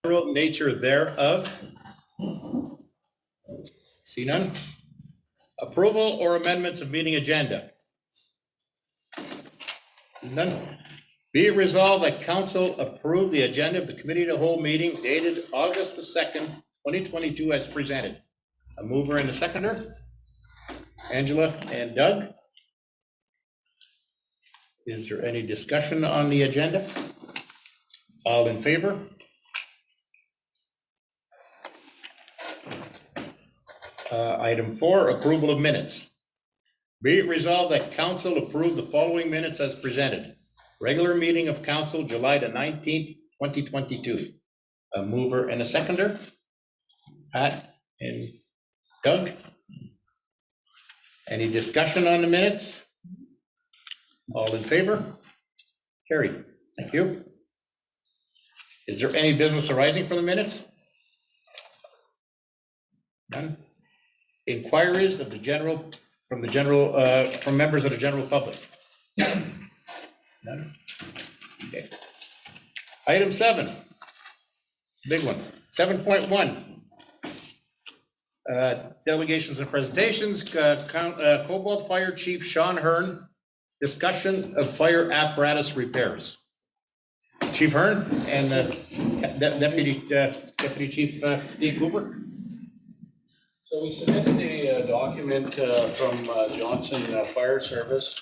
general nature thereof. See none. Approval or amendments of meeting agenda? None. Be it resolved that council approve the agenda of the committee of the whole meeting dated August the 2nd, 2022 as presented. A mover and a seconder, Angela and Doug. Is there any discussion on the agenda? All in favor? Item 4, approval of minutes. Be it resolved that council approve the following minutes as presented. Regular meeting of council, July the 19th, 2022. A mover and a seconder, Pat and Doug. Any discussion on the minutes? All in favor? Carried. Thank you. Is there any business arising from the minutes? None. Inquiries of the general, from members of the general public? None. Okay. Item 7, big one, 7.1. Delegations and presentations. Cobalt Fire Chief Sean Hearn, discussion of fire apparatus repairs. Chief Hearn and Deputy Chief Steve Cooper. So we submitted a document from Johnson Fire Service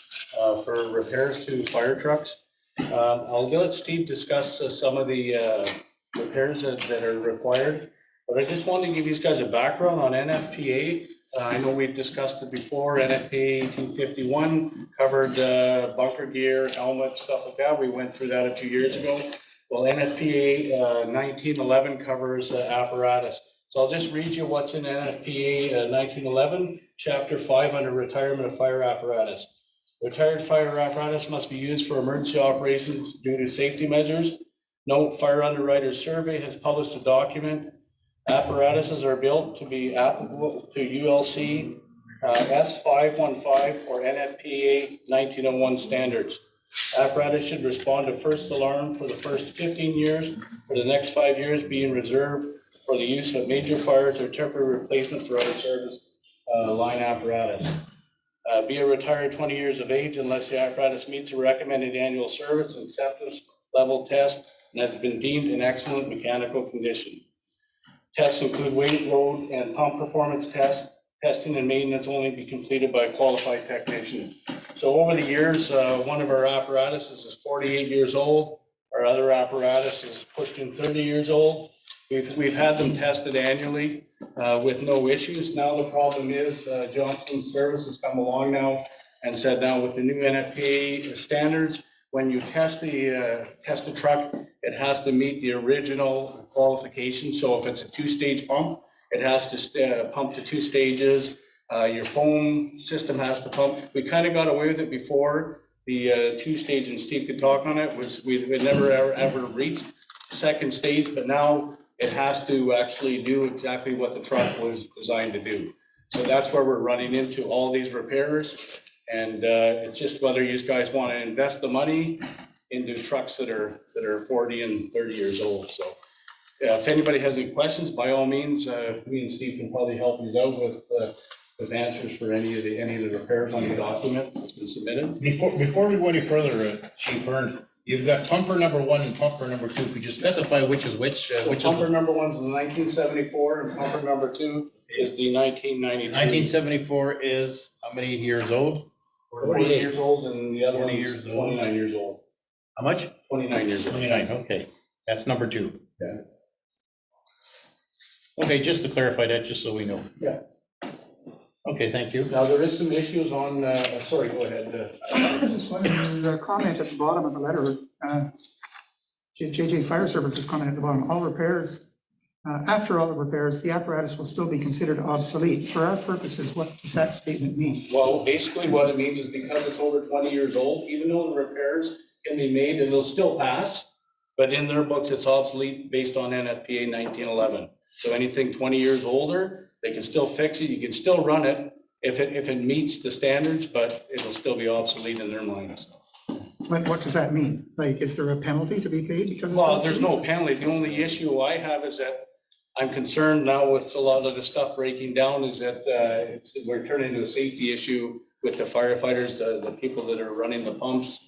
for repairs to fire trucks. I'll let Steve discuss some of the repairs that are required, but I just wanted to give you guys a background on NFPA. I know we've discussed it before. NFPA 1851 covered bunker gear, helmets, stuff like that. We went through that a few years ago. Well, NFPA 1911 covers apparatus. So I'll just read you what's in NFPA 1911, Chapter 5 under retirement of fire apparatus. Retired fire apparatus must be used for emergency operations due to safety measures. Note, Fire Underwriters Survey has published a document. Apparatuses are built to be applicable to ULC S515 or NFPA 1901 standards. Apparatus should respond to first alarm for the first 15 years, for the next 5 years being reserved for the use of major fires or temporary replacement for other service line apparatus. Be a retired 20 years of age unless the apparatus meets the recommended annual service and acceptance level test and has been deemed in excellent mechanical condition. Tests include weight, load, and pump performance tests. Testing and maintenance only be completed by a qualified technician. So over the years, one of our apparatuses is 48 years old. Our other apparatus is pushing 30 years old. We've had them tested annually with no issues. Now the problem is Johnson Service has come along now and said now with the new NFPA standards, when you test a truck, it has to meet the original qualification. So if it's a 2-stage pump, it has to pump to 2 stages. Your foam system has to pump. We kind of got away with it before. The 2-stage, and Steve could talk on it, was we never ever reached the 2nd stage, but now it has to actually do exactly what the truck was designed to do. So that's where we're running into all these repairs. And it's just whether you guys want to invest the money into trucks that are 40 and 30 years old. So if anybody has any questions, by all means, me and Steve can probably help you out with answers for any of the repairs on the document that's been submitted. Before we go any further, Chief Hearn, you've got pumper number 1 and pumper number 2. Could you specify which is which? Pumper number 1 is the 1974, and pumper number 2 is the 1993. 1974 is how many years old? 40 years old, and the other one is 29 years old. How much? 29 years old. 29, okay. That's number 2. Yeah. Okay, just to clarify that, just so we know. Yeah. Okay, thank you. Now, there is some issues on, sorry, go ahead. There's a comment at the bottom of the letter. JJ Fire Services comment at the bottom, all repairs, after all the repairs, the apparatus will still be considered obsolete. For our purposes, what does that statement mean? Well, basically what it means is because it's over 20 years old, even though the repairs can be made and it'll still pass, but in their books, it's obsolete based on NFPA 1911. So anything 20 years older, they can still fix it. You can still run it if it meets the standards, but it'll still be obsolete in their minds. What does that mean? Like, is there a penalty to be paid because it's Well, there's obsolete? no penalty. The only issue I have is that I'm concerned now with a lot of the stuff breaking down is that we're turning into a safety issue with the firefighters, the people that are running the pumps,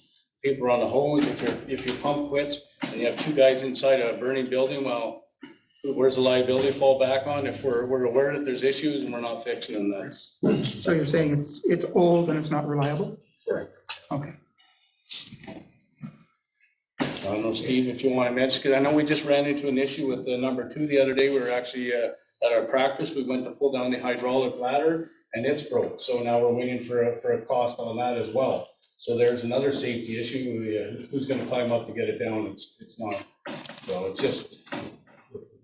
people on the hose. If your pump quits and you have two guys inside a burning building, well, where's the liability fall back on if we're aware that there's issues and we're not fixing them? That's. So you're saying it's old and it's not reliable? Correct. Okay. I don't know, Steve, if you want to mention, because I know we just ran into an issue with the number 2 the other day. We were actually at our practice. We went to pull down the hydraulic ladder and it's broke. So now we're waiting for a cost on that as well. So there's another safety issue. Who's going to climb up to get it down? It's not. So it's just,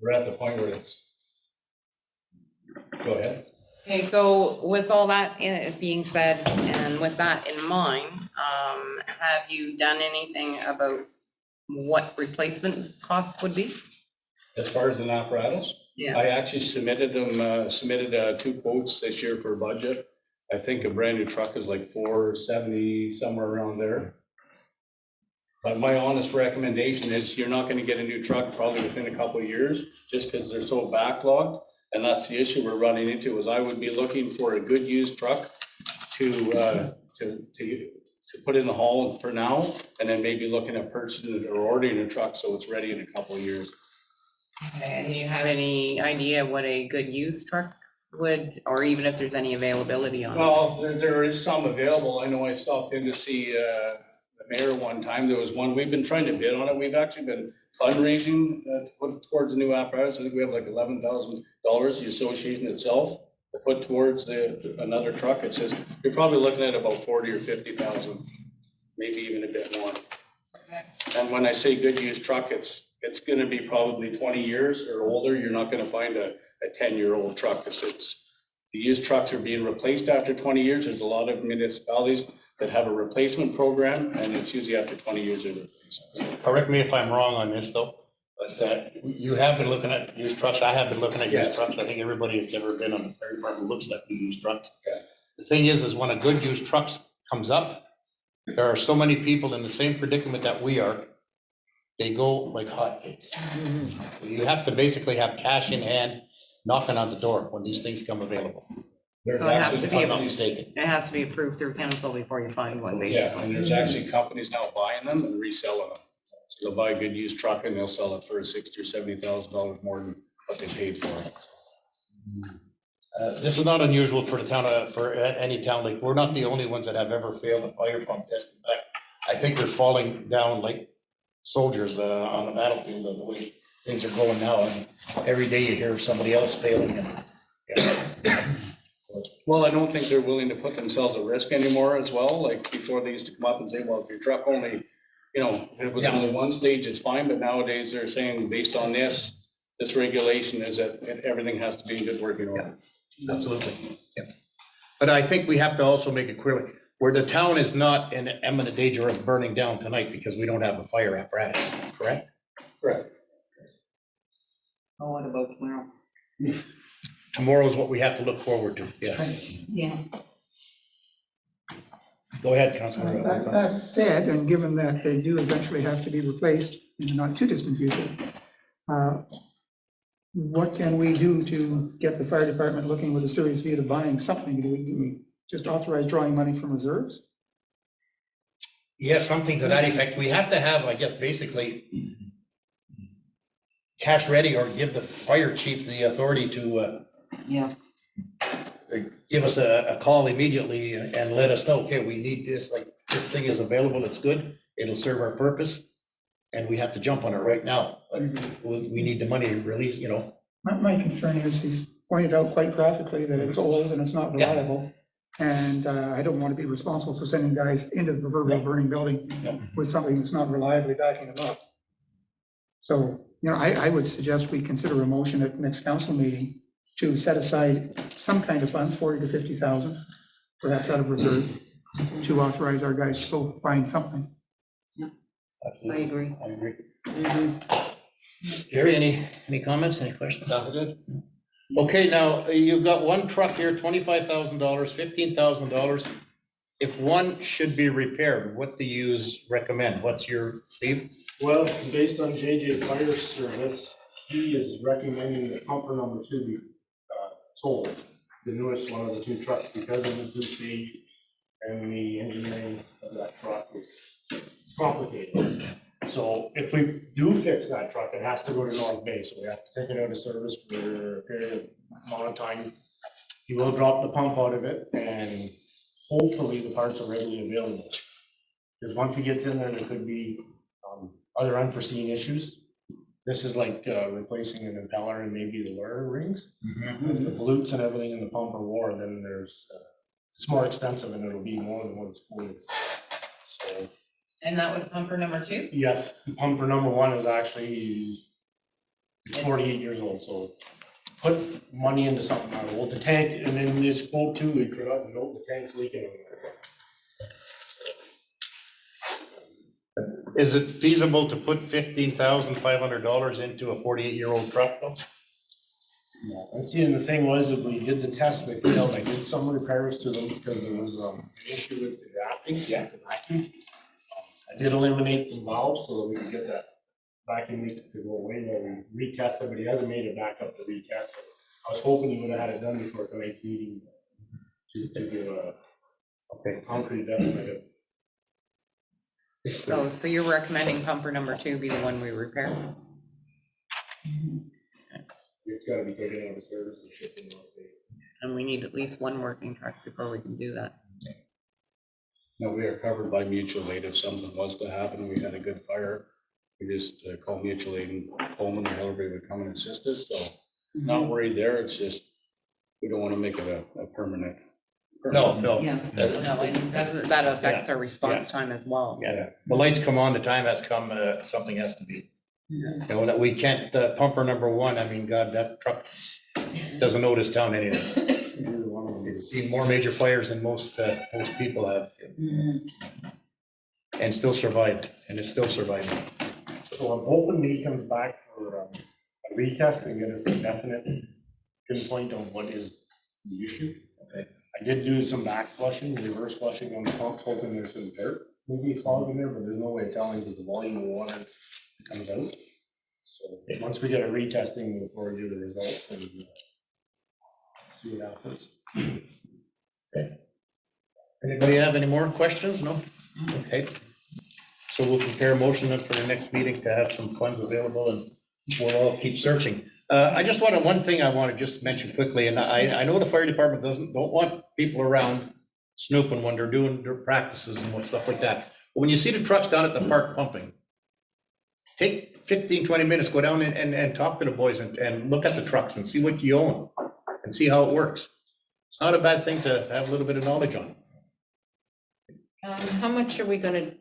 we're at the point where it's, go ahead. Okay, so with all that being said, and with that in mind, have you done anything about what replacement costs would be? As far as an apparatus, Yeah. I actually submitted 2 quotes this year for budget. I think a brand new truck is like $470, somewhere around there. But my honest recommendation is you're not gonna get a new truck probably within a couple of years, just because they're so backlogged. And that's the issue we're running into, is I would be looking for a good used truck to put in the haul for now, and then maybe looking at purchasing or ordering a truck so it's ready in a couple of years. Okay, and do you have any idea what a good used truck would, or even if there's any availability on it? Well, there is some available. I know I stopped in to see the mayor one time. There was one, we've been trying to bid on it. We've actually been fundraising to put towards the new apparatus. I think we have like $11,000, the association itself, to put towards another truck. It says, you're probably looking at about 40 or 50,000, maybe even a bit more. Okay. And when I say good used truck, it's gonna be probably 20 years or older. You're not gonna find a 10-year-old truck. The used trucks are being replaced after 20 years. There's a lot of municipalities that have a replacement program, and it's usually after 20 years of replacement. Correct me if I'm wrong on this though, but you have been looking at used trucks. I have been looking at used Yes. trucks. I think everybody that's ever been on the fire department looks at the used trucks. Yeah. The thing is when a good used truck comes up, there are so many people in the same predicament that we are. They go like hotcakes. You have to basically have cash in hand, knocking on the door when these things come available. There's So it has actually to If be I'm not mistaken. It has to be approved through council before you find one, basically. Yeah, and there's actually companies now buying them and reselling them. So they'll buy a good used truck and they'll sell it for $60,000 or $70,000 more than what they paid for it. This is not unusual for the town, for any town. Like, we're not the only ones that have ever failed a fire pump test. In fact, I think we're falling down like soldiers on the battlefield of the way things are going now. And every day you hear somebody else failing. Well, I don't think they're willing to put themselves at risk anymore as well. Like before, they used to come up and say, well, if your truck only, if it was Yeah. only one stage, it's fine. But nowadays they're saying, based on this regulation is that everything has to be in good working order. Absolutely. Yeah. But I think we have to also make it clear, where the town is not in imminent danger of burning down tonight because we don't have a fire apparatus, correct? Correct. Oh, what about tomorrow? Tomorrow is what we have to look forward to, yes. Yeah. Go ahead, Councilor. That said, and given that they do eventually have to be replaced in the not too distant future, what can we do to get the fire department looking with a serious view to buying something? Do we just authorize drawing money from reserves? Yeah, something to that effect. We have to have, I guess, basically cash ready or give the fire chief the authority to Yeah. give us a call immediately and let us know, okay, we need this, like, this thing is available, it's good, it'll serve our purpose, and we have to jump on it right now. Like, we need the money to release, My concern is he's pointed out quite graphically that it's old and it's not Yeah. reliable. And I don't want to be responsible for sending guys into the proverbial burning building with something that's not reliably backing them up. So, I would suggest we consider a motion at the next council meeting to set aside some kind of funds, 40 to 50,000, perhaps out of reserves, to authorize our guys to go find something. I agree. I agree. Mhm. Jerry, any comments, any questions? Sounds good. Okay, now, you've got one truck here, $25,000, $15,000. if one should be repaired, what do you recommend? What's your, Steve? Well, based on JJ Fire Service, he is recommending that pumper number 2 be sold, the newest one of the 2 trucks, because of the 2-stage and the engineering of that truck is complicated. So if we do fix that truck, it has to go to North Bay, so we have to take it out of service for a period of amount of time. He will drop the pump out of it, and hopefully the parts are readily available. Because once he gets in there, there could be other unforeseen issues. This is like replacing an impeller and maybe the lure rings. If the volutes and everything in the pump are wore, then it's more expensive and it'll be more than what it's worth. So. And that was pumper number 2? Yes, pumper number 1 is actually 48 years old, so put money into something out of it. Well, the tank, and then this quote too, we could note the tank's leaking. Is it feasible to put $15,500 into a 48-year-old truck though? No, and see, and the thing was, if we did the test, they failed. I did some repairs to them because there was an issue with the drafting, the vacuum. I did eliminate some valves so that we could get that vacuum leak to go away while we retest it, but he hasn't made it back up to retest it. I was hoping he would have had it done before tonight's meeting to give a concrete definite. So you're recommending pumper number 2 be the one we repair? It's gotta be taken out of service and shipped in North Bay. And we need at least 1 working truck before we can do that. No, we are covered by mutual aid if something was to happen. We had a good fire. We just called mutual aid and Coleman and Hillary would come and assist us, so not worried there. It's just, we don't want to make it a permanent. No. Yeah, no, and that affects our response time as well. Yeah, the lights come on, the time has come, something has to be. You know, that we can't, pumper number 1, I mean, God, that truck doesn't know this town anything. It's seen more major fires than most people have. And still survived, and it's still surviving. So I'm hoping he comes back for a retest and get us a definite pinpoint on what is the issue. Okay. I did do some back flushing, reverse flushing on the pump, hoping there's some dirt maybe clogged in there, but there's no way of telling because the volume of water comes out. So once we get a retesting, we'll forward you the results and see what happens. Okay. Anybody have any more questions? No? Okay. So we'll prepare a motion then for the next meeting to have some funds available and we'll all keep searching. I just wanted, one thing I want to just mention quickly, and I know the fire department don't want people around snooping when they're doing their practices and stuff like that. But when you see the trucks down at the park pumping, take 15, 20 minutes, go down and talk to the boys and look at the trucks and see what you own and see how it works. It's not a bad thing to have a little bit of knowledge on. How much are we gonna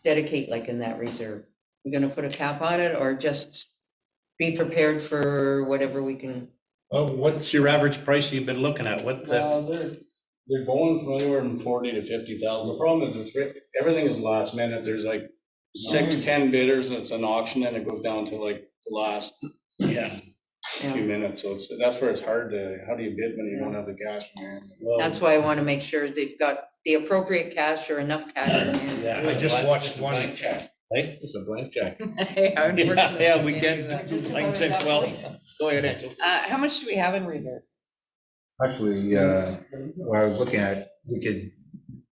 dedicate like in that reserve? We're gonna put a cap on it or just be prepared for whatever we can? Well, what's your average price you've been looking at? Well, they're going from anywhere from 40 to 50,000. The problem is everything is last minute. There's like 6-10 bidders and it's an auction and it goes down to like the last few minutes. So that's where it's hard to, how do you bid when you don't have the cash in your hand? That's why I wanna make sure they've got the appropriate cash or enough cash in hand. Yeah, I just watched one. Blank check. Hey, it's a blank check. Unfortunately, Yeah, we can't can, do that. like I said, well, go ahead, Ansel. How much do we have in reserves? Actually, what I was looking at, we could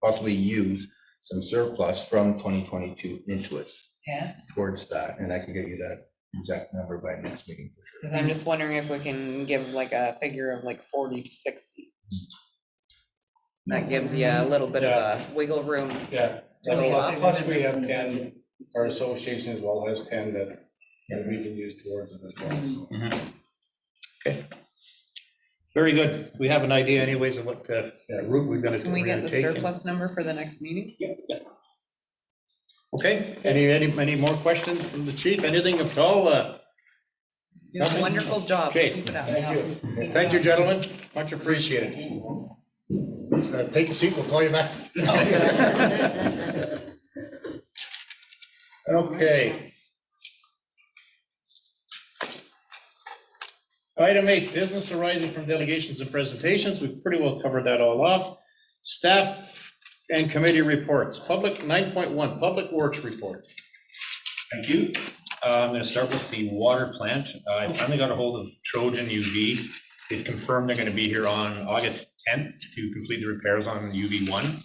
possibly use some surplus from 2022 into it Yeah. towards that, and I can get you that exact number by next meeting for sure. Because I'm just wondering if we can give like a figure of like 40 to 60. That gives you a little bit of a wiggle room. Yeah. To go up. Plus we have 10, our association as well has 10 that we can use towards it as well. So. Okay. Very good. We have an idea anyways of what route we're gonna take. Can we get the surplus number for the next meeting? Yeah. Okay, any more questions from the chief? Anything at all? You did a wonderful job. Okay. Keep it up. Thank you, gentlemen. Much appreciated. Take a seat, we'll call you back. Okay. Item 8, business arising from delegations and presentations. We've pretty well covered that all off. Staff and committee reports. 9.1, Public Works Report. Thank you. I'm going to start with the water plant. I finally got a hold of Trojan UV. They've confirmed they're going to be here on August 10th to complete the repairs on UV1.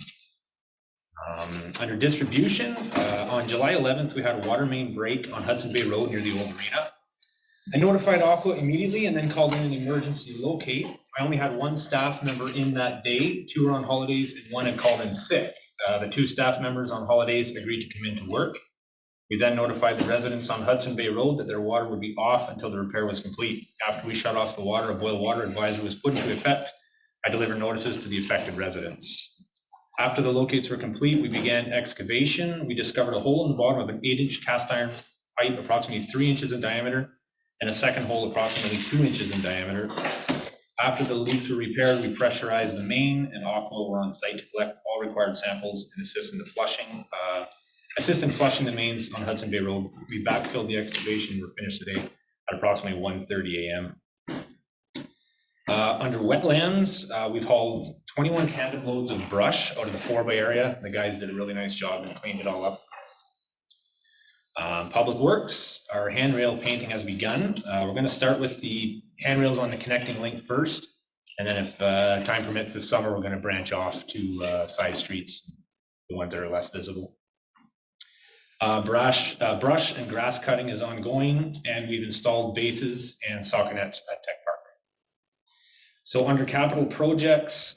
Under distribution, on July 11th, we had a water main break on Hudson Bay Road near the old marina. I notified Aqua immediately and then called in an emergency locate. I only had one staff member in that day. 2 were on holidays and 1 had called in sick. The 2 staff members on holidays agreed to come into work. We then notified the residents on Hudson Bay Road that their water would be off until the repair was complete. After we shut off the water, a boil water advisory was put into effect. I delivered notices to the affected residents. After the locates were complete, we began excavation. We discovered a hole in the bottom of an 8-inch cast iron pipe, approximately 3 inches in diameter, and a second hole approximately 2 inches in diameter. After the leaks were repaired, we pressurized the main, and Aqua were on site to collect all required samples and assist in flushing the mains on Hudson Bay Road. We backfilled the excavation and were finished today at approximately 1:30 a.m. Under wetlands, we've hauled 21 tandem loads of brush out of the 4-bay area. The guys did a really nice job and cleaned it all up. Public Works, our handrail painting has begun. We're going to start with the handrails on the connecting link first, and then if time permits this summer, we're going to branch off to side streets, the ones that are less visible. Brush and grass cutting is ongoing, and we've installed bases and soccer nets at Tech Park. So under capital projects,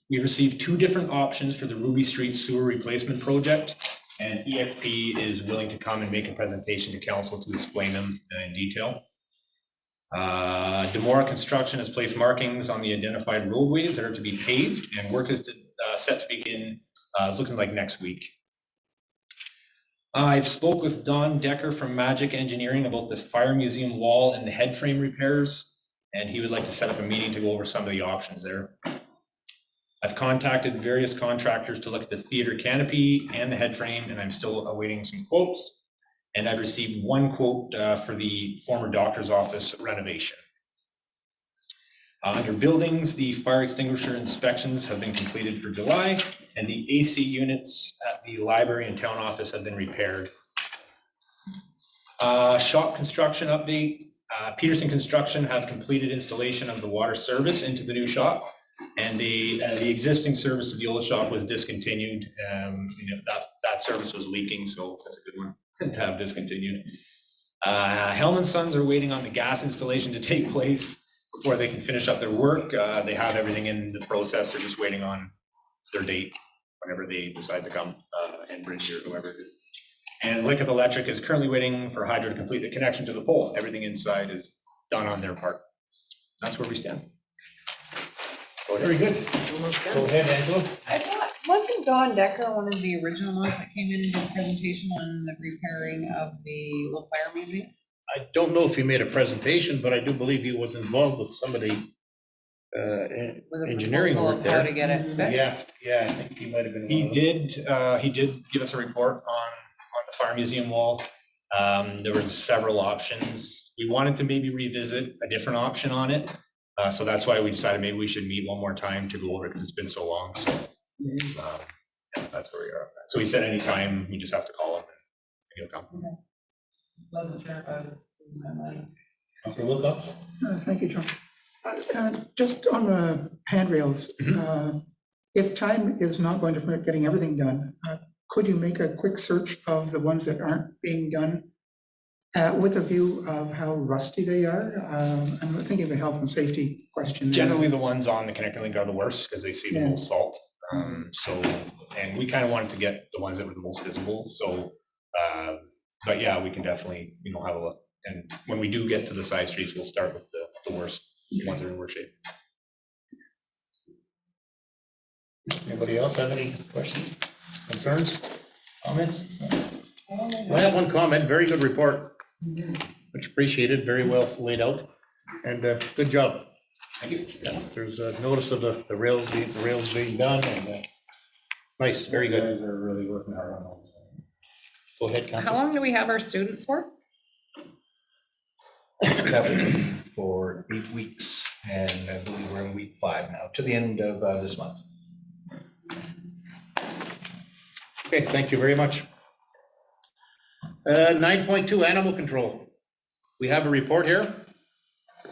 we received 2 different options for the Ruby Street sewer replacement project, and EXP is willing to come and make a presentation to council to explain them in detail. Demora Construction has placed markings on the identified roadways that are to be paved, and work is set to begin looking like next week. I've spoke with Don Decker from Magic Engineering about the Fire Museum wall and the head frame repairs, and he would like to set up a meeting to go over some of the options there. I've contacted various contractors to look at the theater canopy and the head frame, and I'm still awaiting some quotes. And I've received 1 quote for the former doctor's office renovation. Under buildings, the fire extinguisher inspections have been completed for July, and the AC units at the library and town office have been repaired. Shop construction update. Peterson Construction have completed installation of the water service into the new shop, and the existing service to the old shop was discontinued. That service was leaking, so that's a good one to have discontinued. Helm & Sons are waiting on the gas installation to take place before they can finish up their work. They have everything in the process. They're just waiting on their date whenever they decide to come, Enbridge or whoever it is. And Liquid Electric is currently waiting for Hydro to complete the connection to the pole. Everything inside is done on their part. That's where we stand. Very good. Go ahead, Angela. I thought, wasn't Don Decker one of the original ones that came in and did a presentation on the repairing of the old fire museum? I don't know if he made a presentation, but I do believe he was involved with some of the With a engineering proposal work of there. how to get it fixed? Yeah, I think he might have been. He did give us a report on the fire museum wall. There was several options. We wanted to maybe revisit a different option on it. So that's why we decided maybe we should meet one more time to go over it because it's been so long. So that's where we are. So he said anytime, you just have to call him and he'll come. Okay. Wasn't sure if I was losing my mind. Councilor Wilcox? Thank you, John. Just on the handrails, if time is not going to permit getting everything done, could you make a quick search of the ones that aren't being done with a view of how rusty they are? I'm thinking of a health and safety question. Generally, the ones on the connecting link are the worst because they see the most salt. And we kind of wanted to get the ones that were the most visible. So, but yeah, we can definitely, have a look. And when we do get to the side streets, we'll start with the worst ones that are in worse shape. Anybody else have any questions, concerns, comments? I have one comment. Very good report. Much appreciated. Very well laid out. And good job. Thank you. Yeah, there's a notice of the rails being done. And nice. Very good. Guys are really working hard on those. Go ahead, How Councilor. long do we have our students for? That would be for 8 weeks, and I believe we're in week 5 now, to the end of this month. Okay, thank you very much. 9.2, animal control. We have a report here.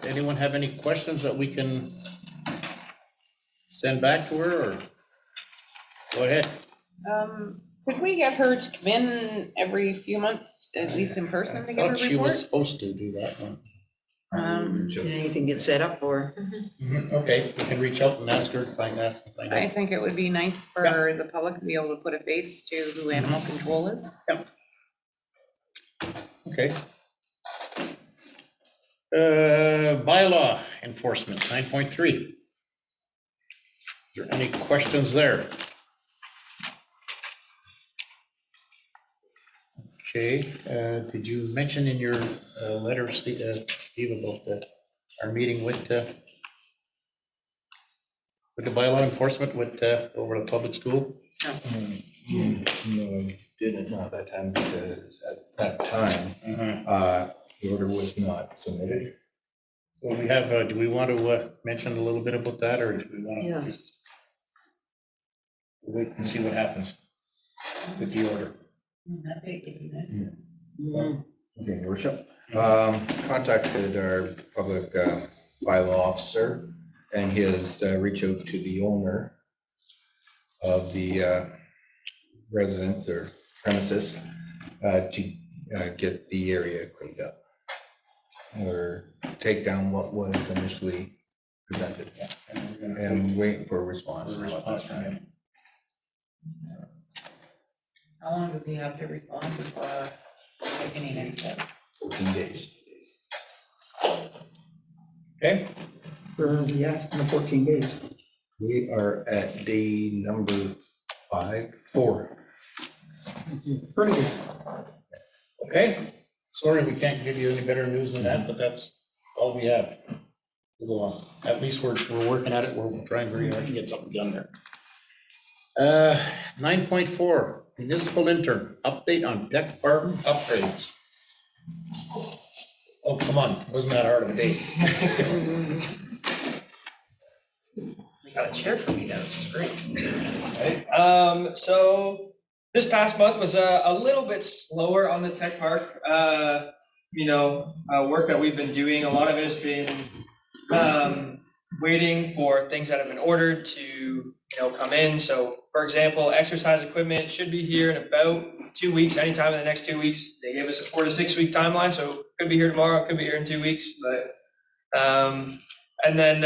Anyone have any questions that we can send back to her, or? Go ahead. Could we get her to come in every few months, at least in person, to give a Thought she was report? supposed to do that one. Anything gets set up for. Okay, we can reach out and ask her to find that. I think it would be nice for the public to be able to put a face to who animal control is. Okay. Bylaw enforcement, 9.3. Is there any questions there? Okay, did you mention in your letter, Steve, about our meeting with the bylaw enforcement with over the public school? No, I didn't, not that time, because at that time, the order was not submitted. So we have, do we want to mention a little bit about that, or do we want Yeah. to just wait and see what happens with the order? Okay, your worship. Contacted our public bylaw officer, and he has reached out to the owner of the residence or premises to get the area cleaned up, or take down what was initially presented, and waiting for a response. How long does he have to respond before taking any steps? 14 days. Okay, Where are we at in the 14 days? We are at day number 4. Very good. okay. Sorry, we can't give you any better news than that, but that's all we have. We'll go on. At least we're working at it. We're trying very hard to get something done there. 9.4, municipal intern, update on deck department upgrades. Oh, come on, wasn't that hard of a day? We got a chair for me now, this is great. So this past month was a little bit slower on the tech park. Work that we've been doing, a lot of it has been waiting for things that have been ordered to come in. So for example, exercise equipment should be here in about 2 weeks, anytime in the next 2 weeks. They gave us a 4 to 6 week timeline, so could be here tomorrow, could be here in 2 weeks. But and then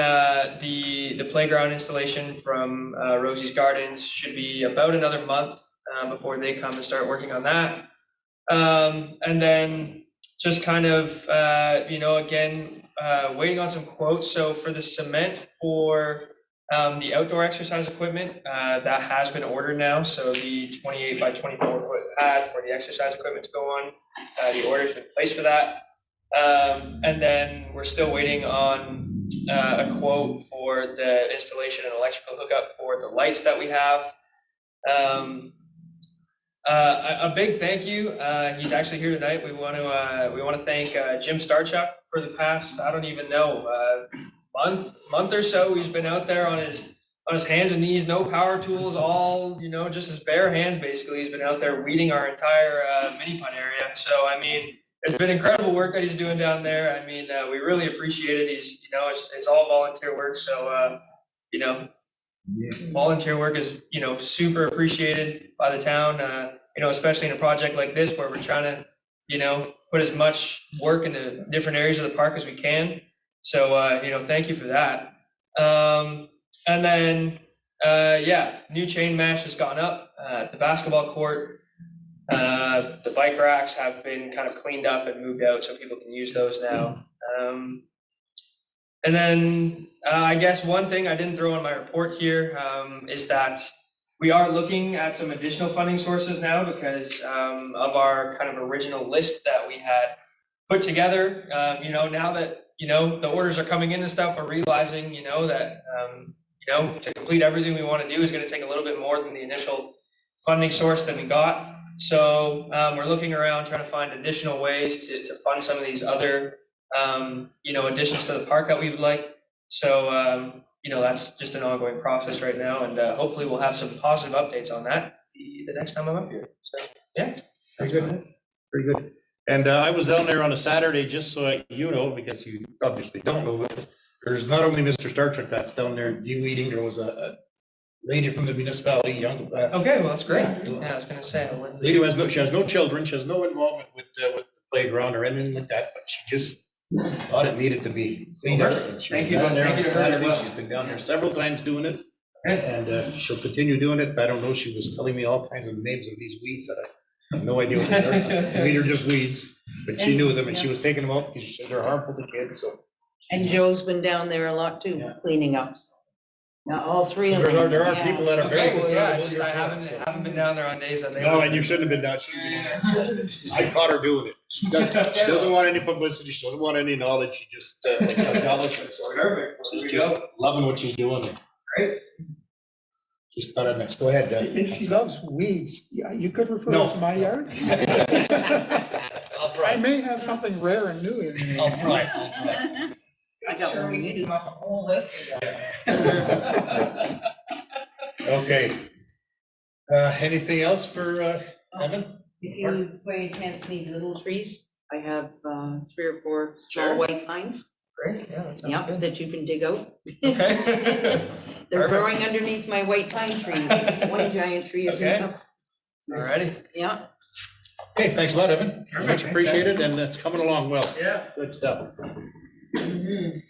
the playground installation from Rosie's Gardens should be about another month before they come and start working on that. And then just kind of again waiting on some quotes. So for the cement for the outdoor exercise equipment, that has been ordered now. So the 28 by 24 foot pad for the exercise equipment to go on, the order's been placed for that. And then we're still waiting on a quote for the installation and electrical hookup for the lights that we have. A big thank you. He's actually here tonight. We want to thank Jim Starchuk for the past, I don't even know, month or so. He's been out there on his hands and knees, no power tools, all just his bare hands basically. He's been out there weeding our entire mini putt area. So I mean, it's been incredible work that he's doing down there. I mean, we really appreciate it. He's it's all volunteer work. So volunteer work is super appreciated by the town. Especially in a project like this where we're trying to put as much work into different areas of the park as we can. So thank you for that. And then new chain mesh has gone up. The basketball court, the bike racks have been kind of cleaned up and moved out so people can use those now. And then I guess one thing I didn't throw in my report here is that we are looking at some additional funding sources now because of our kind of original list that we had put together. Now that the orders are coming in and stuff, we're realizing that to complete everything we want to do is going to take a little bit more than the initial funding source that we got. So we're looking around trying to find additional ways to fund some of these other additions to the park that we would like. So that's just an ongoing process right now, and hopefully we'll have some positive updates on that the the next time I'm up here. So, yeah. Very good, very good. And I was down there on a Saturday, just so you know, because you obviously don't know, but there's not only Mr. Star Trek that's down there de-weeding, there was a lady from the municipality, young, Okay, well, that's great. Yeah, I was gonna say. I wouldn't- lady who has no, she has no children, she has no involvement with the playground or anything like that, but she just thought it needed to be cleaned up. And she was Thank you. down there on Thank you. Saturday, she's been down there several times doing it, and she'll continue doing it. I don't know, she was telling me all kinds of names of these weeds that I have no idea what they are. To me, they're just weeds, but she knew them, and she was taking them out because she said they're harmful to kids, so. And Joe's been down there a lot too, Yeah. cleaning up. Now, all three of them. There are yeah. people that are very Okay, well, concerned yeah, about just your I farm, so. haven't been down there on days that they. No, and you shouldn't have been down, she should have been down. I caught her doing it. She doesn't want any publicity, she doesn't want any knowledge, she just acknowledgement, so. Perfect. There we She's just go. loving what she's doing. Great. Just thought I'd next, go ahead, If she loves weeds, yeah, you could refer No. her to my yard. I'll I may have something rare and new in there. I'll try. I got one you do. A whole list of them. Okay. Anything else for Evan? If you, by any chance, need little trees, I have 3 or 4 small Sure. white pines, Great, yeah, that sounds yeah, good. that you can dig out. Okay. They're Perfect. growing underneath my white pine tree. One giant tree is Okay. up. Alrighty. Yeah. Okay, thanks a lot, Evan. Perfect. Much Thanks, appreciated, and it's coming along well. Yeah. Good stuff. Mhm.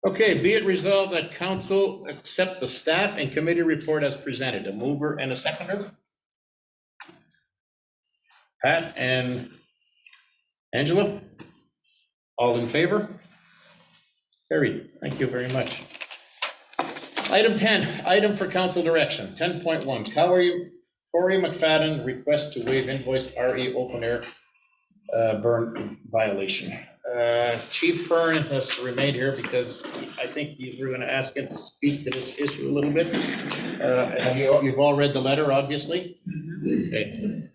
Okay, be it resolved that council accept the staff and committee report as presented. A mover and a seconder? Pat and Angela? All in favor? Carried. Thank you very much. Item 10, item for council direction, 10.1, Corey McFadden request to waive invoice RE open air burn violation. Chief Byrne has remained here because I think you were going to ask him to speak to this issue a little bit. And you've all read the letter, obviously? Okay.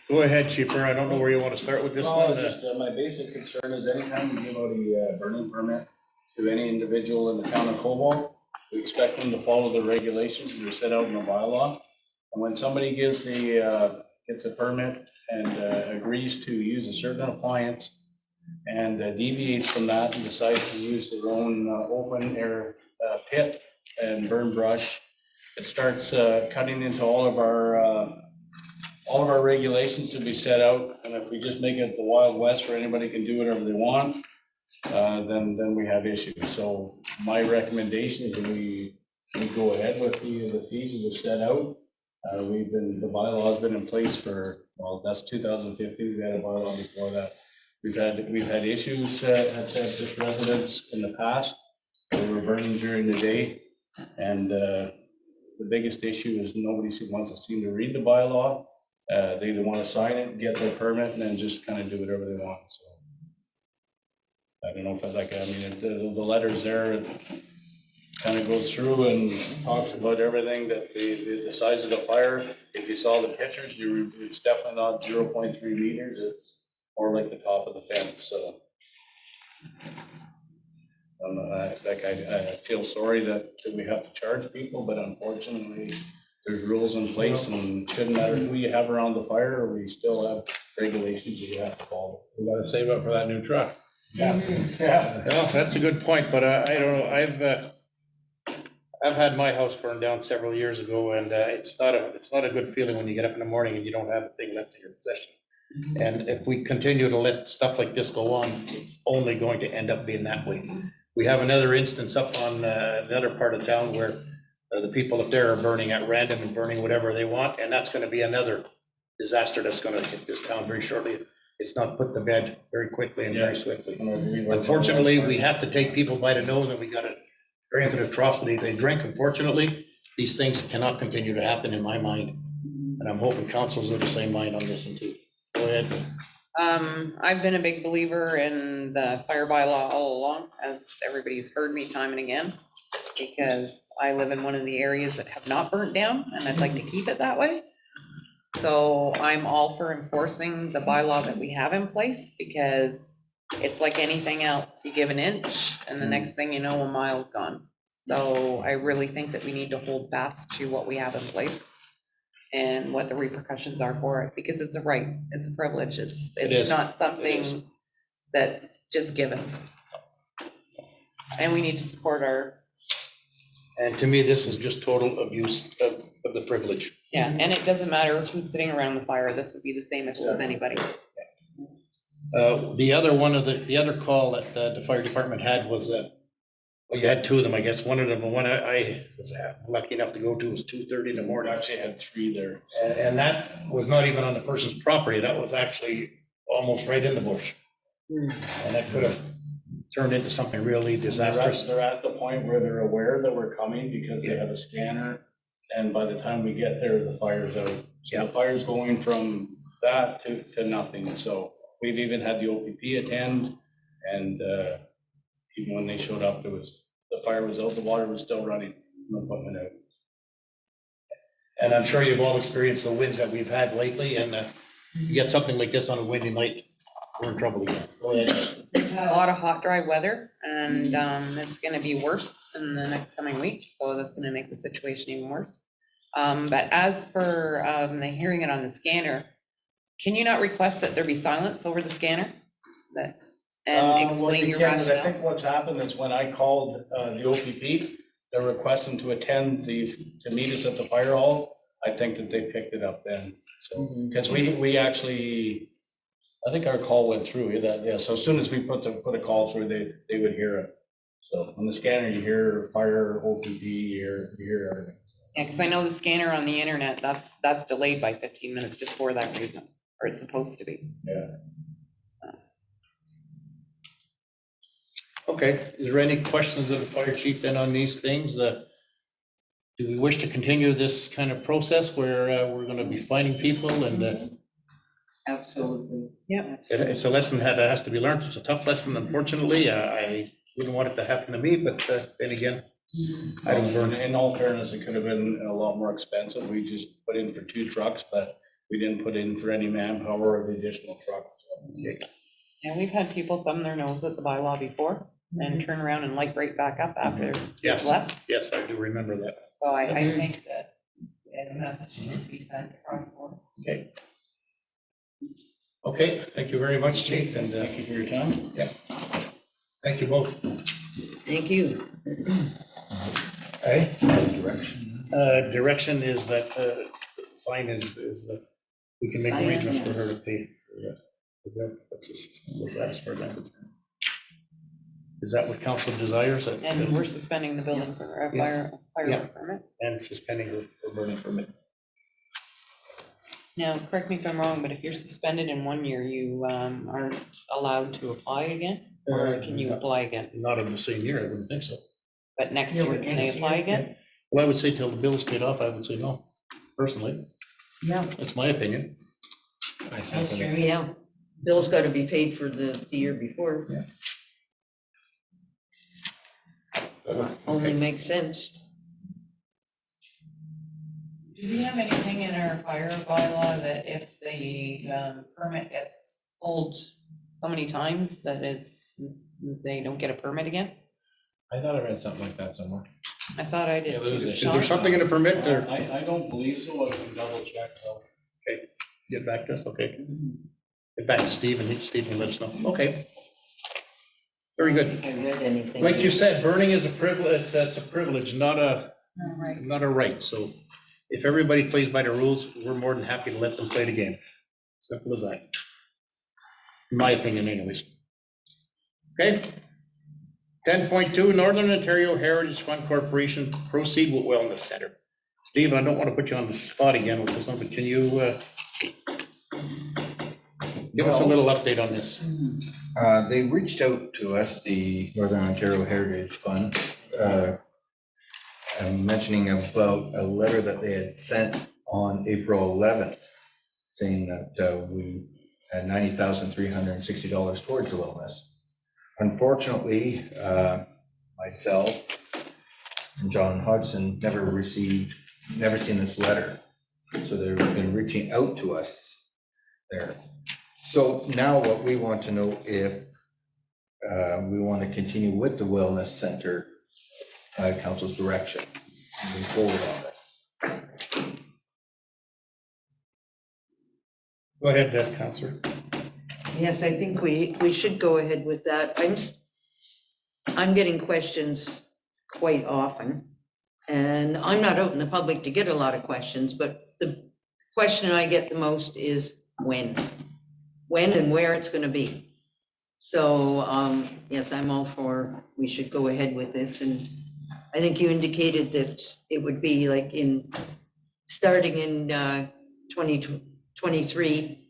Go ahead, Chief Byrne. I don't know where you want to start with this one. My basic concern is anytime we give out a burning permit to any individual in the town of Cobalt, we expect them to follow the regulations that are set out in the bylaw. And when somebody gets a permit and agrees to use a certain appliance and deviates from that and decides to use their own open air pit and burn brush, it starts cutting into all of our regulations to be set out. And if we just make it the Wild West where anybody can do whatever they want, then we have issues. So my recommendation is that we go ahead with the fees that are set out. The bylaw's been in place for, well, that's 2015, we had a bylaw before that. We've had issues at this residence in the past, they were burning during the day. And the biggest issue is nobody wants to seem to read the bylaw. They either want to sign it, get their permit, and then just kind of do whatever they want, so. I don't know if the letter's there, it kind of goes through and talks about everything, that the size of the fire. If you saw the pictures, it's definitely not 0.3 meters, it's more like the top of the fence, so. I feel sorry that we have to charge people, but unfortunately, there's rules in place, and it shouldn't matter who you have around the fire, we still have regulations that you have to follow. We got to save up for that new truck. Yeah. Well, that's a good point, but I don't know, I've had my house burned down several years ago, and it's not a good feeling when you get up in the morning and you don't have a thing left in your possession. And if we continue to let stuff like this go on, it's only going to end up being that way. We have another instance up on another part of town where the people up there are burning at random and burning whatever they want, and that's going to be another disaster that's going to hit this town very shortly. It's not put to bed very quickly and very swiftly. Unfortunately, we have to take people by the nose, and we got to drain to the trough that they drink. Unfortunately, these things cannot continue to happen in my mind, and I'm hoping council's of the same mind on this one too. Go ahead. I've been a big believer in the fire bylaw all along, as everybody's heard me time and again, because I live in one of the areas that have not burnt down, and I'd like to keep it that way. So I'm all for enforcing the bylaw that we have in place, because it's like anything else. You give an inch, and the next thing you know, a mile's gone. So I really think that we need to hold fast to what we have in place and what the repercussions are for it, because it's a right, it's a privilege, is. it's not It is. something that's just given. And we need to support our, And to me, this is just total abuse of the privilege. yeah, and it doesn't matter who's sitting around the fire, this would be the same if it was anybody. The other one of the other call that the fire department had was that, well, you had two of them, I guess. One of them, the one I was lucky enough to go to was 2:30 in the We morning. actually had 3 there. And that was not even on the person's property. That was actually almost right in the bush. And that could have turned into something really disastrous. They're at the point where they're aware that we're coming because they have a scanner. And by the time we get there, the fire's out. So Yeah. the fire's going from that to nothing. So we've even had the OPP attend, and even when they showed up, the fire was out, the water was still running, no putting it out. And I'm sure you've all experienced the winds that we've had lately, and you get something like this on a windy night, we're in trouble again. Go ahead. We've had a lot of hot, dry weather, and it's gonna be worse in the next coming week, so that's gonna make the situation even worse. But as for the hearing it on the scanner, can you not request that there be silence over the scanner? And Well, explain you your can, but I rationale? think what's happened is when I called the OPP, they're requesting to attend to meet us at the fire hall. I think that they picked it up then, so, because we actually, I think our call went through, yeah, so as soon as we put a call through, they would hear it. So on the scanner, you hear fire, OPP, you hear everything. Yeah, because I know the scanner on the internet, that's delayed by 15 minutes just for that reason, or it's supposed to be. Yeah. So, Okay, is there any questions of the fire chief then on these things? Do we wish to continue this kind of process where we're gonna be finding people and Absolutely. yeah. it's a lesson that has to be learned. It's a tough lesson, unfortunately. I wouldn't want it to happen to me, but then again, I don't burn. In all fairness, it could have been a lot more expensive. We just put in for 2 trucks, but we didn't put in for any manpower or the additional truck. So. And we've had people thumb their nose at the bylaw before and turn around and light right back up after Yes, it's left. yes, I do remember that. So I think that a message needs to be sent across the board. Okay. Okay, thank you very much, chief, and Thank you for your time. yeah, thank you both. Thank you. Hey, Direction. direction is that fine is we can make arrangements for her to pay. Was that as far as I'm concerned? Is that what council desires? And we're suspending the building for a Yeah. fire Yeah. permit. And suspending her burning permit. Now, correct me if I'm wrong, but if you're suspended in 1 year, you aren't allowed to apply again? Or can you apply again? Not in the same year, I wouldn't think so. But next Yeah, year, but can they next apply year, again? Well, I would say till the bill is paid off, I would say no, personally. Yeah, That's my opinion. I that's second true, it. yeah. Bill's got to be paid for the year before. Only makes sense. Do we have anything in our fire bylaw that if the permit gets pulled so many times that they don't get a permit again? I thought I read something like that somewhere. I thought I did. Yeah, there was too. a- Is there something in the permit or I don't believe so. I can double check though. get back to us? Okay. Get back to Steve and Steve can let us know. Okay. Very good. I read anything. Like you said, burning is a privilege, it's a privilege, not a, All right. not a right. So if everybody plays by the rules, we're more than happy to let them play the game. Simple as that. In my opinion anyways. Okay. 10.2, Northern Ontario Heritage Fund Corporation, proceed with Wellness Center. Steve, I don't want to put you on the spot again with this one, but can you give us a little update on this? They reached out to us, the Northern Ontario Heritage Fund, mentioning about a letter that they had sent on April 11th, saying that we had $90,360 towards the wellness. Unfortunately, myself and John Hodgson never seen this letter. So they've been reaching out to us there. So now what we want to know if we want to continue with the wellness center council's direction moving forward on this. Go ahead, Counselor. Yes, I think we should go ahead with that. I'm getting questions quite often, and I'm not out in the public to get a lot of questions, but the question I get the most is when and where it's gonna be. So, yes, I'm all for, we should go ahead with this, and I think you indicated that it would be like starting in 2023,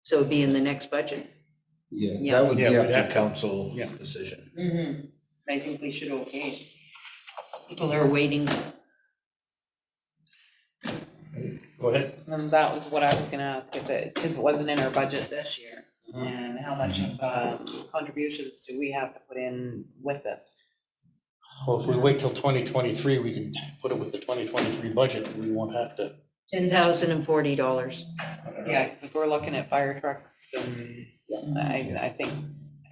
so it'd be in the next budget. Yeah, that would be Yeah, up we'd have to to- council yeah. decision. I think we should okay it. People are waiting. Go ahead. And that was what I was gonna ask, because it wasn't in our budget this year. And how much contributions do we have to put in with this? Well, if we wait till 2023, we can put it with the 2023 budget. We won't have to. $10,040. Yeah, because if we're looking at fire trucks, and I think,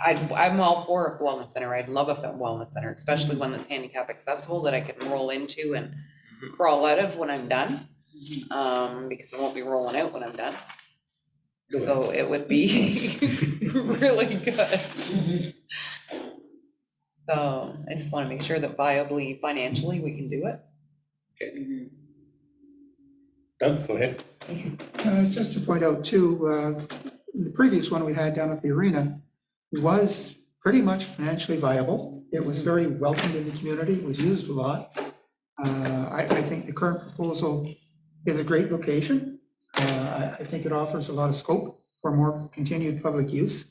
I'm all for a wellness center. I'd love a wellness center, especially one that's handicap accessible that I can roll into and crawl out of when I'm done. Because I won't be rolling out when I'm done. So it would be really good. So I just want to make sure that viably, financially, we can do it. Doug, go ahead. Just to point out too, the previous one we had down at the arena was pretty much financially viable. It was very welcomed in the community, it was used a lot. I think the current proposal is a great location. I think it offers a lot of scope for more continued public use.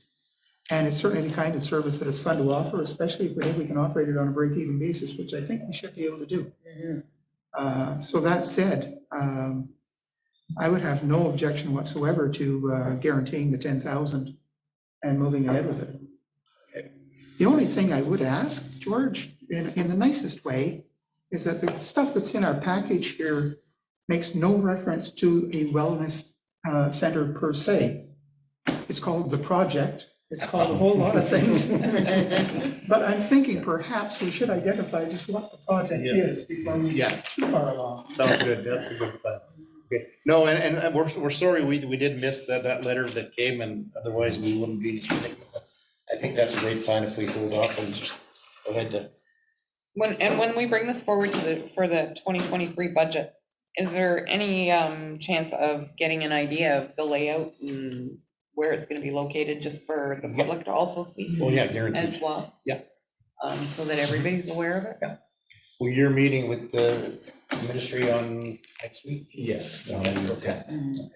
And it's certainly the kind of service that it's fun to offer, especially if we think we can operate it on a break-even basis, which I think we should be able to do. So that said, I would have no objection whatsoever to guaranteeing the 10,000 and moving ahead with it. The only thing I would ask, George, in the nicest way, is that the stuff that's in our package here makes no reference to a wellness center per se. It's called the project. It's called a whole lot of things. But I'm thinking perhaps we should identify just what the project is before we get too far along. Sounds good. That's a good plan. Okay. No, and we're sorry we did miss that letter that came, and otherwise we wouldn't be speaking. I think that's a great plan if we hold off and just go ahead to. When we bring this forward for the 2023 budget, is there any chance of getting an idea of the layout and where it's going to be located, just for the public to also see Oh, yeah, guaranteed. as well? Yeah. So that everybody's aware of it? Yeah. Well, you're meeting with the ministry on next week? Yes. Okay. And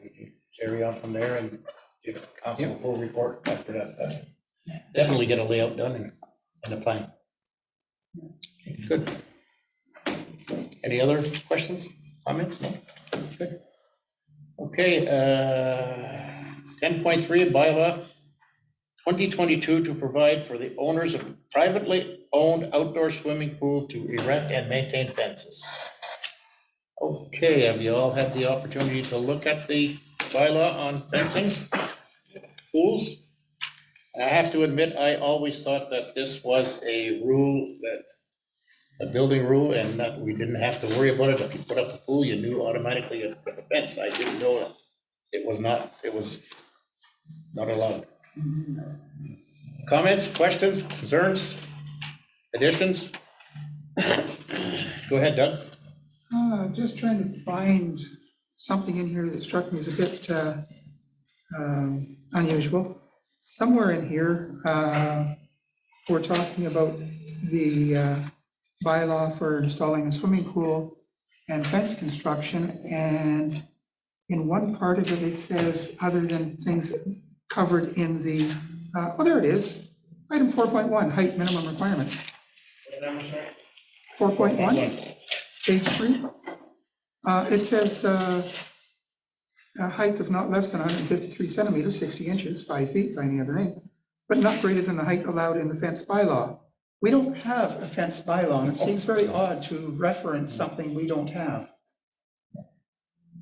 we can carry on from there and give council a full report after that. Definitely get a layout done and a plan. Good. Any other questions, comments? No? Good. Okay, 10.3 bylaw 2022 to provide for the owners of privately owned outdoor swimming pool to erect and maintain fences. Okay, have you all had the opportunity to look at the bylaw on fencing pools? I have to admit, I always thought that this was a rule a building rule, and that we didn't have to worry about it. If you put up a pool, you knew automatically you put a fence. I didn't know that. It was not allowed. Comments, questions, concerns, additions? Go ahead, Doug. Just trying to find something in here that struck me as a bit unusual. Somewhere in here, we're talking about the bylaw for installing a swimming pool and fence construction, and in one part of it, it says, other than things covered in the, oh, there it is, item 4.1, height minimum requirement. 4.1, page 3. It says a height of not less than 153 centimeters, 60 inches, 5 feet by any other name, but not greater than the height allowed in the fence bylaw. We don't have a fence bylaw, and it seems very odd to reference something we don't have.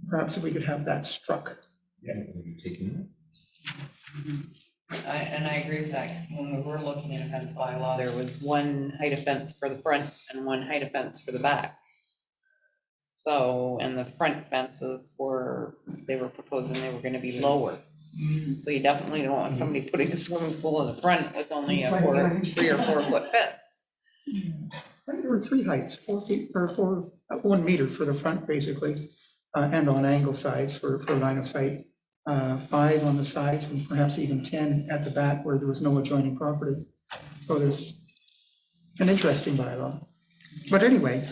Perhaps if we could have that struck. Yeah, taking And I agree with that, 'cause when we were looking at a fence bylaw, there was one height of fence for the front and one height of fence for the back. So, and the front fences they were proposing they were gonna be lower. So you definitely don't want somebody putting a swimming pool in the front with only a 3 or 4 foot fence. I think there were 3 heights, 4 feet, or 1 meter for the front, basically, and on angle sides for line of sight. 5 on the sides and perhaps even 10 at the back where there was no adjoining property. So there's an interesting bylaw. But anyway,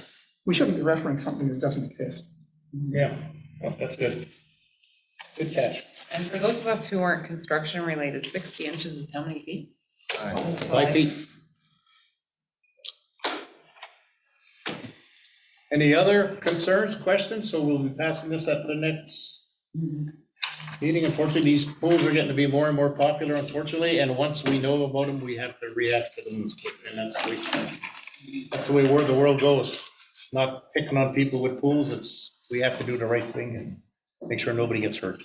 we shouldn't be referencing something that doesn't exist. Yeah, well, that's good. Good catch. And for those of us who aren't construction related, 60 inches is how many feet? 5 feet. Any other concerns, questions? So we'll be passing this at the next meeting. Unfortunately, these pools are getting to be more and more popular, unfortunately, and once we know about them, we have to react to them as quick, and that's the way the world goes. It's not picking on people with pools, we have to do the right thing and make sure nobody gets hurt.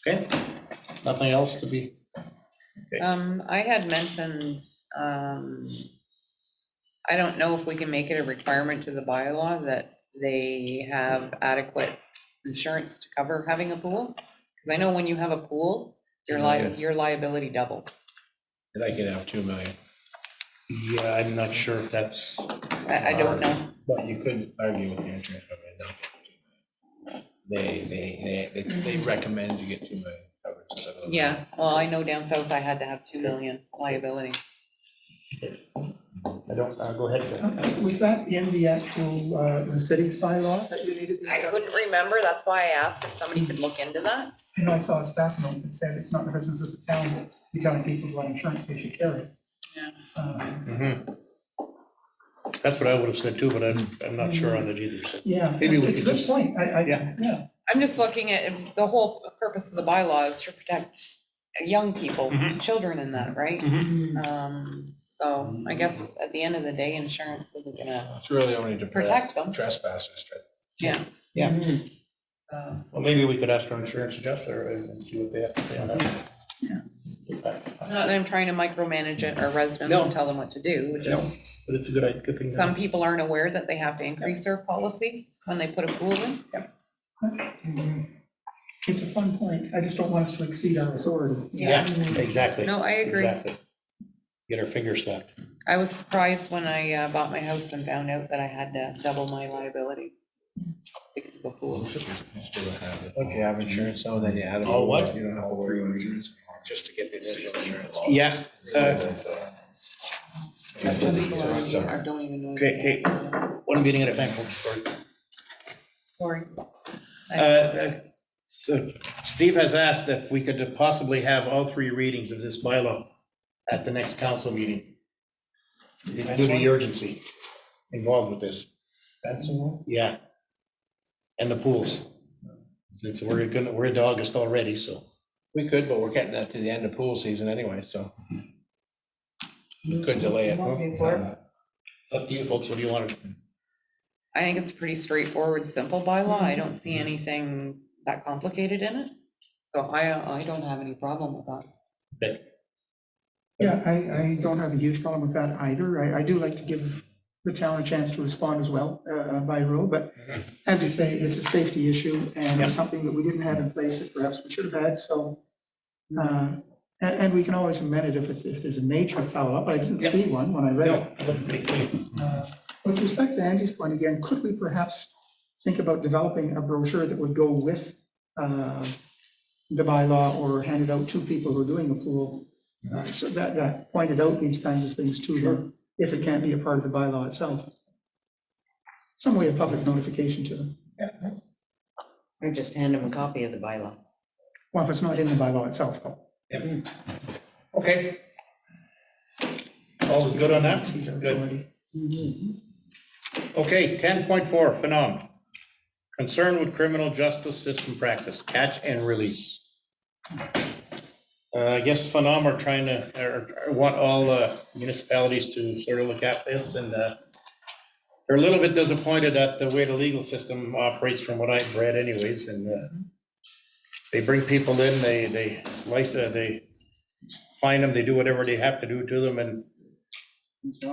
Okay? Nothing else to be? I had mentioned, I don't know if we can make it a requirement to the bylaw that they have adequate insurance to cover having a pool. Because I know when you have a pool, your liability doubles. And I can have 2 million. Yeah, I'm not sure if that's. I don't know. But you could argue with the insurance company. They recommend you get 2 million coverage. instead of- Yeah, well, I know down south I had to have 2 million liability. I don't, go ahead. Was that in the actual, the city's bylaw that you needed? I couldn't remember, that's why I asked if somebody could look into that. You know, I saw a staff note that said it's not the business of the town to be telling people what insurance they should carry. Yeah. That's what I would have said too, but I'm not sure on it either. So Yeah, maybe we it's a could good just. point. Yeah. I'm just looking at, the whole purpose of the bylaw is to protect young people, children in that, right? So I guess at the end of the day, insurance isn't gonna It's really only to protect them. trespassers. Yeah. Yeah. So, Well, maybe we could ask our insurance adjuster and see what they have to say on that. Yeah. it's not that I'm trying to micromanage it or residents No. and tell them what to do, No, just but it's a good thing. some people aren't aware that they have to increase their policy when they put a pool in. It's a fun point. I just don't want us to exceed our authority. Yeah, exactly. No, I agree. Exactly. Get our fingers slapped. I was surprised when I bought my house and found out that I had to double my liability because of a pool. Don't you have insurance though, then you add. Oh, what? You don't have to worry about insurance, just to get the initial insurance. Yeah. People don't even know. Okay, one meeting at a time, folks. Sorry. Sorry. So Steve has asked if we could possibly have all 3 readings of this bylaw at the next council meeting. Due to the urgency involved with this. That's the one? Yeah. And the pools. Since we're into August already, so. We could, but we're getting to the end of pool season anyway, so. We could delay it. It's up to you folks, what do you want? I think it's a pretty straightforward, simple bylaw. I don't see anything that complicated in it. So I don't have any problem with that. Okay. Yeah, I don't have a huge problem with that either. I do like to give the town a chance to respond as well by rule, but as you say, it's a safety issue and it's something that we didn't have in place that perhaps we should have had, so. And we can always amend it if there's a major follow-up. I didn't see one when I read it. No, looked pretty clean. With respect to Andy's point again, could we perhaps think about developing a brochure that would go with the bylaw or hand it out to people who are doing a pool? So that pointed out these kinds of things to them, if it can't be a part of the bylaw itself. Some way of public notification to them. Or just hand them a copy of the bylaw. Well, if it's not in the bylaw itself, though. Okay. All is good on that? Exceed our Good. authority. Okay, 10.4, phenom. Concern with criminal justice system practice, catch and release. I guess phenom are trying to, or want all municipalities to sort of look at this, and they're a little bit disappointed at the way the legal system operates from what I've read anyways, and they bring people in, they license, they fine them, they do whatever they have to do to them, and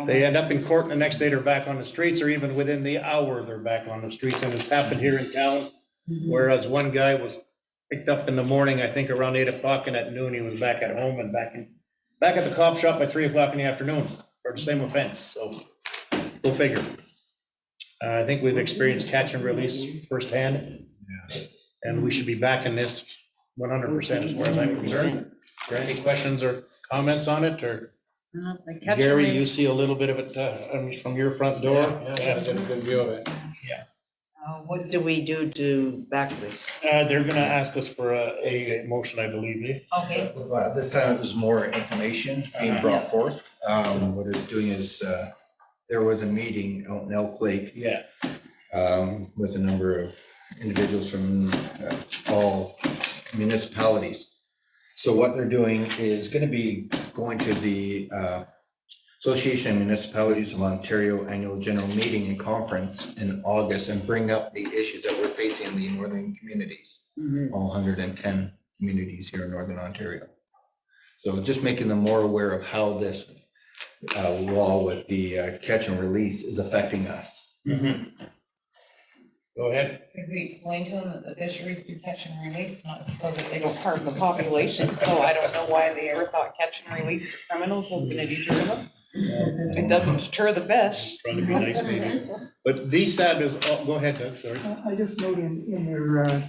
they end up in court, and the next day they're back on the streets, or even within the hour, they're back on the streets, and it's happened here in town. Whereas one guy was picked up in the morning, I think around 8 o'clock, and at noon he was back at home and back at the cop shop by 3 o'clock in the afternoon for the same offense, so go figure. I think we've experienced catch and release firsthand, and we should be backing this 100% as far as I'm concerned. Are there any questions or comments on it, or Gary, you see a little bit of it from your front door? Yeah, I got a good view of it. What do we do to back this? They're gonna ask us for a motion, I believe, eh? Okay. Well, this time it was more information being brought forth. What it's doing is, there was a meeting out in Elk Lake Yeah. with a number of individuals from all municipalities. So what they're doing is going to be going to the Association of Municipalities of Ontario Annual General Meeting and Conference in August and bring up the issues that we're facing in the northern communities, all 110 communities here in Northern Ontario. So just making them more aware of how this law with the catch and release is affecting us. Go ahead. Could we explain to them that the fisheries do catch and release, not so that they don't harm the population? So I don't know why they ever thought catch and release for criminals was gonna deter them. It doesn't deter the fish. Trying to be nice, maybe. But DSAB is, oh, go ahead, Doug, sorry. I just note in their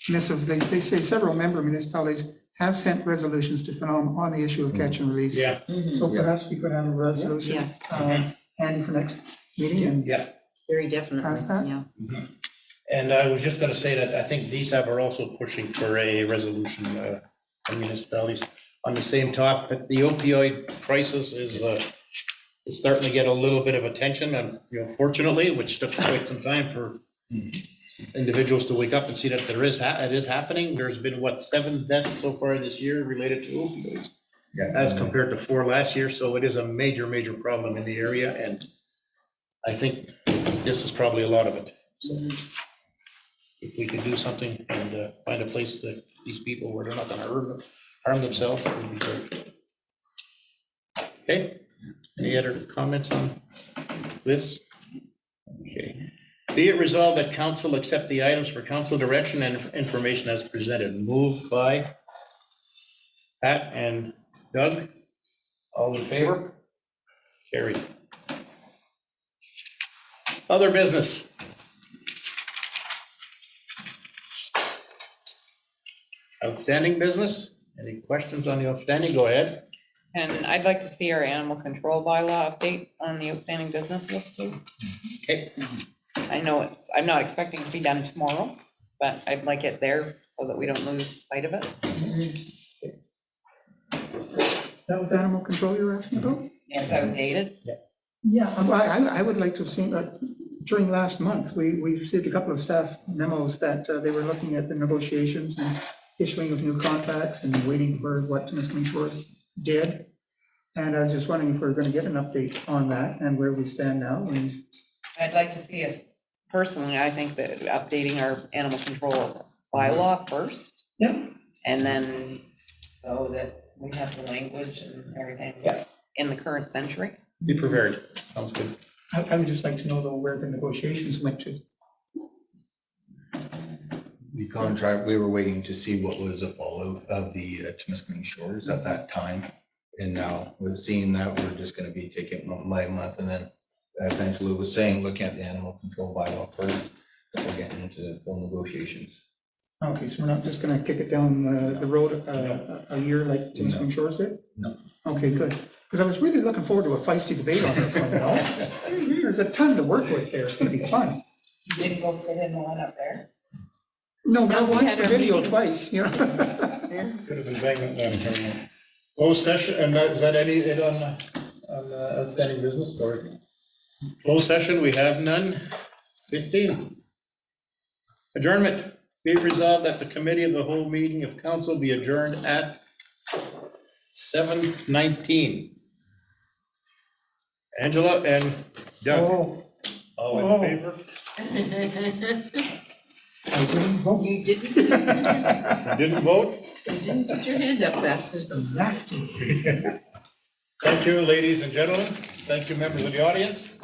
missive, they say several member municipalities have sent resolutions to FNOM on the issue of catch and release. Yeah. So perhaps we could have a resolution Yes. handy for next meeting and Yeah. Very definitely, Pass that? yeah. And I was just gonna say that I think DSAB are also pushing for a resolution on municipalities on the same topic, but the opioid crisis is starting to get a little bit of attention, and, fortunately, which took quite some time for individuals to wake up and see that it is happening. There's been, 7 deaths so far this year related to opioids, as compared to 4 last year, so it is a major, major problem in the area, and I think this is probably a lot of it. So if we could do something and find a place that these people where they're not gonna harm themselves, that would be great. Okay, any other comments on this? Okay. Be it resolved that council accept the items for council direction and information as presented. Moved by Pat and Doug. All in favor? Carried. Other business. Outstanding business? Any questions on the outstanding? Go ahead. And I'd like to see our animal control bylaw update on the outstanding business list, please. Okay. I know I'm not expecting it to be done tomorrow, but I'd like it there so that we don't lose sight of it. that was animal control you were asking about? It's outdated. Yeah, I would like to have seen that during last month, we received a couple of staff memos that they were looking at the negotiations and issuing of new contracts and waiting for what Temiskaming Shores did. And I was just wondering if we're going to get an update on that and where we stand now. And I'd like to see us, personally, I think that updating our animal control bylaw first. Yeah. And then so that we have the language and everything in the current century. Be prepared. Sounds good. I would just like to know though where the negotiations went to. The contract, we were waiting to see what was a fallout of the Temiskaming Shores at that time. And now we're seeing that we're just going to be taking month by month. And then as Angela was saying, looking at the animal control bylaw first, then we're getting into the full negotiations. Okay, so we're not just going to kick it down the road a year like Temiskaming Shores did? No. Okay, good. Because I was really looking forward to a feisty debate on this one, you know? There's a ton to work with there. It's going to be fun. You didn't go sit in the one up there? No, No, I we watched had the our video meeting. twice, you know? Could have been banging. Closed session, and is that any on outstanding business or? Closed session, we have none. 15. Adjournment. Be it resolved that the committee of the whole meeting of council be adjourned at 7:19. Angela and Doug. All in favor? You didn't? Didn't vote? You didn't put your hand up fast enough. Nasty. Thank you, ladies and gentlemen. Thank you, members of the audience.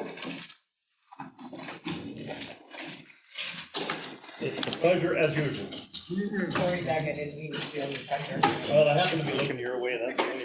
It's a pleasure as usual. Sorry, Doug, I didn't mean to steal your thunder. Well, I happen to be looking your way, that's the only